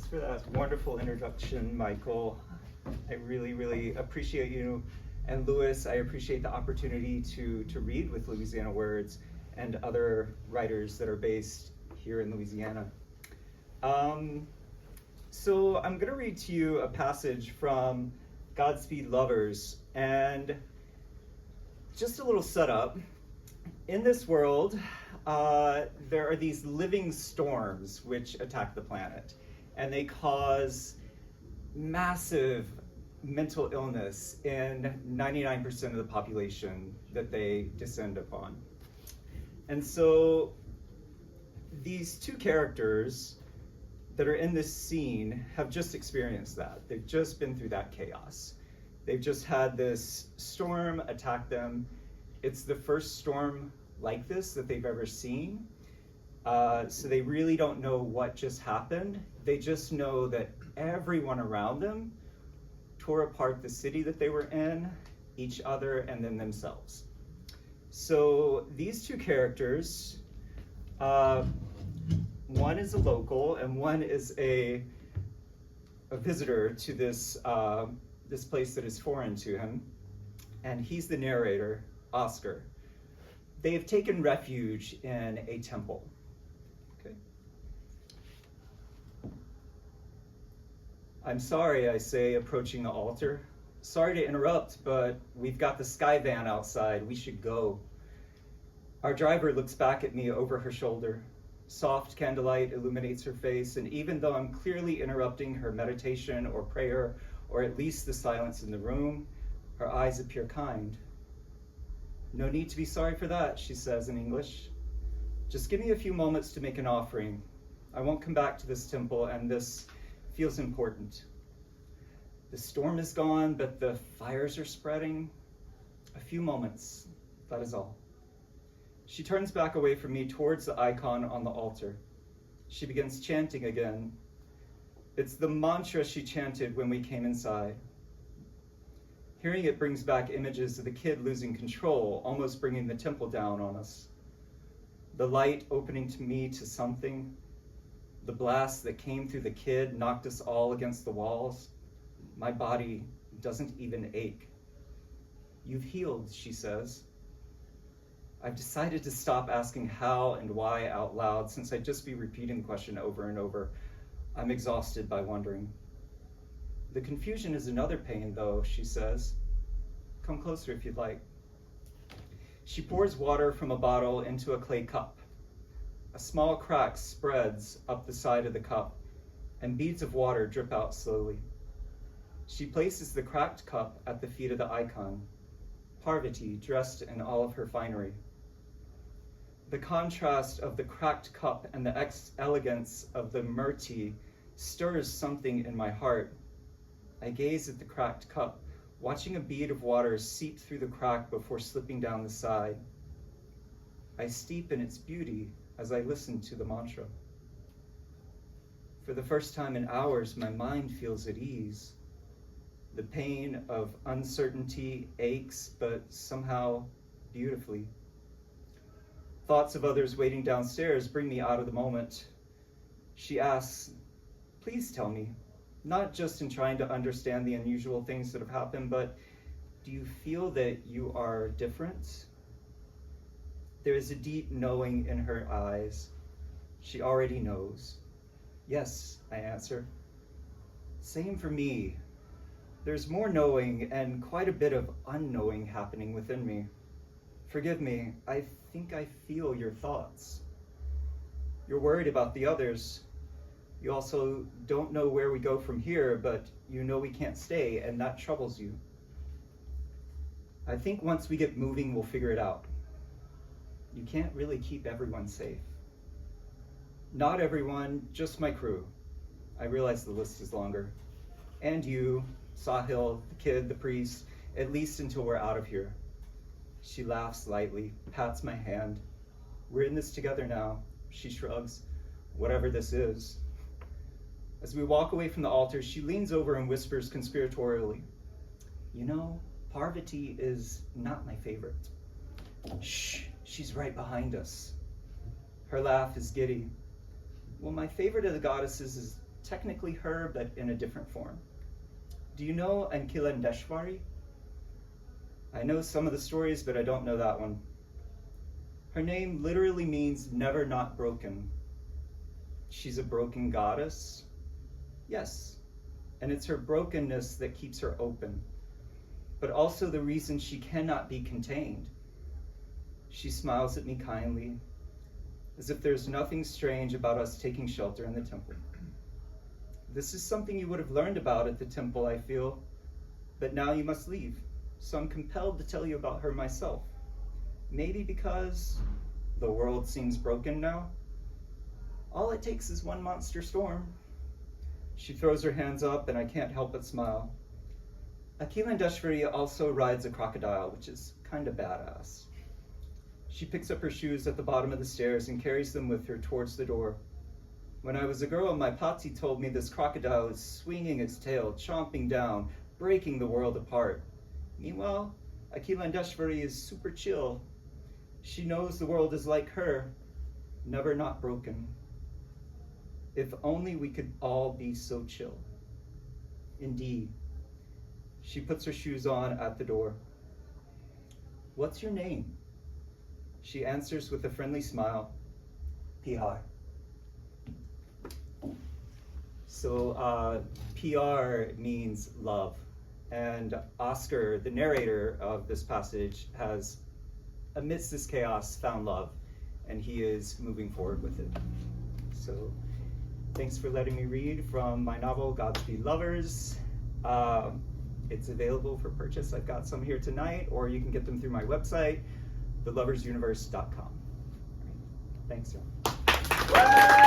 for that wonderful introduction, Michael. I really, really appreciate you. And Louis, I appreciate the opportunity to read with Louisiana Words and other writers that are based here in Louisiana. So I'm going to read to you a passage from Godspeed Lovers, and just a little setup. In this world, there are these living storms which attack the planet, and they cause massive mental illness in 99% of the population that they descend upon. And so these two characters that are in this scene have just experienced that. They've just been through that chaos. They've just had this storm attack them. It's the first storm like this that they've ever seen. So they really don't know what just happened. They just know that everyone around them tore apart the city that they were in, each other, and then themselves. So these two characters, one is a local and one is a visitor to this this place that is foreign to him, and he's the narrator, Oscar. They have taken refuge in a temple. Okay. I'm sorry, I say, approaching the altar. Sorry to interrupt, but we've got the sky van outside. We should go. Our driver looks back at me over her shoulder. Soft candlelight illuminates her face, and even though I'm clearly interrupting her meditation or prayer, or at least the silence in the room, her eyes appear kind. No need to be sorry for that, she says in English. Just give me a few moments to make an offering. I won't come back to this temple, and this feels important. The storm is gone, but the fires are spreading. A few moments, that is all. She turns back away from me towards the icon on the altar. She begins chanting again. It's the mantra she chanted when we came inside. Hearing it brings back images of the kid losing control, almost bringing the temple down on us. The light opening to me to something. The blast that came through the kid knocked us all against the walls. My body doesn't even ache. You've healed, she says. I've decided to stop asking how and why out loud, since I'd just be repeating the question over and over. I'm exhausted by wondering. The confusion is another pain, though, she says. Come closer if you'd like. She pours water from a bottle into a clay cup. A small crack spreads up the side of the cup, and beads of water drip out slowly. She places the cracked cup at the feet of the icon, Parvati dressed in all of her finery. The contrast of the cracked cup and the elegance of the murti stirs something in my heart. I gaze at the cracked cup, watching a bead of water seep through the crack before slipping down the side. I steep in its beauty as I listen to the mantra. For the first time in hours, my mind feels at ease. The pain of uncertainty aches, but somehow beautifully. Thoughts of others waiting downstairs bring me out of the moment. She asks, please tell me, not just in trying to understand the unusual things that have happened, but do you feel that you are different? There is a deep knowing in her eyes. She already knows. Yes, I answer. Same for me. There's more knowing and quite a bit of unknowing happening within me. Forgive me, I think I feel your thoughts. You're worried about the others. You also don't know where we go from here, but you know we can't stay, and that troubles you. I think once we get moving, we'll figure it out. You can't really keep everyone safe. Not everyone, just my crew. I realize the list is longer. And you, Sahil, the kid, the priest, at least until we're out of here. She laughs lightly, pats my hand. We're in this together now, she shrugs, whatever this is. As we walk away from the altar, she leans over and whispers conspiratorially, you know, Parvati is not my favorite. Shh, she's right behind us. Her laugh is giddy. Well, my favorite of the goddesses is technically her, but in a different form. Do you know Ankilandeshwari? I know some of the stories, but I don't know that one. Her name literally means never not broken. She's a broken goddess? Yes, and it's her brokenness that keeps her open, but also the reason she cannot be contained. She smiles at me kindly, as if there's nothing strange about us taking shelter in the temple. This is something you would have learned about at the temple, I feel, but now you must leave, so I'm compelled to tell you about her myself. Maybe because the world seems broken now. All it takes is one monster storm. She throws her hands up and I can't help but smile. Akilandeshwari also rides a crocodile, which is kind of badass. She picks up her shoes at the bottom of the stairs and carries them with her towards the door. When I was a girl, my Pati told me this crocodile is swinging its tail, chomping down, breaking the world apart. Meanwhile, Akilandeshwari is super chill. She knows the world is like her, never not broken. If only we could all be so chill. Indeed. She puts her shoes on at the door. What's your name? She answers with a friendly smile. PR. So PR means love. And Oscar, the narrator of this passage, has, amidst this chaos, found love. And he is moving forward with it. So thanks for letting me read from my novel, Godspeed Lovers. It's available for purchase. I've got some here tonight, or you can get them through my website, theloversuniverse.com. Thanks, y'all.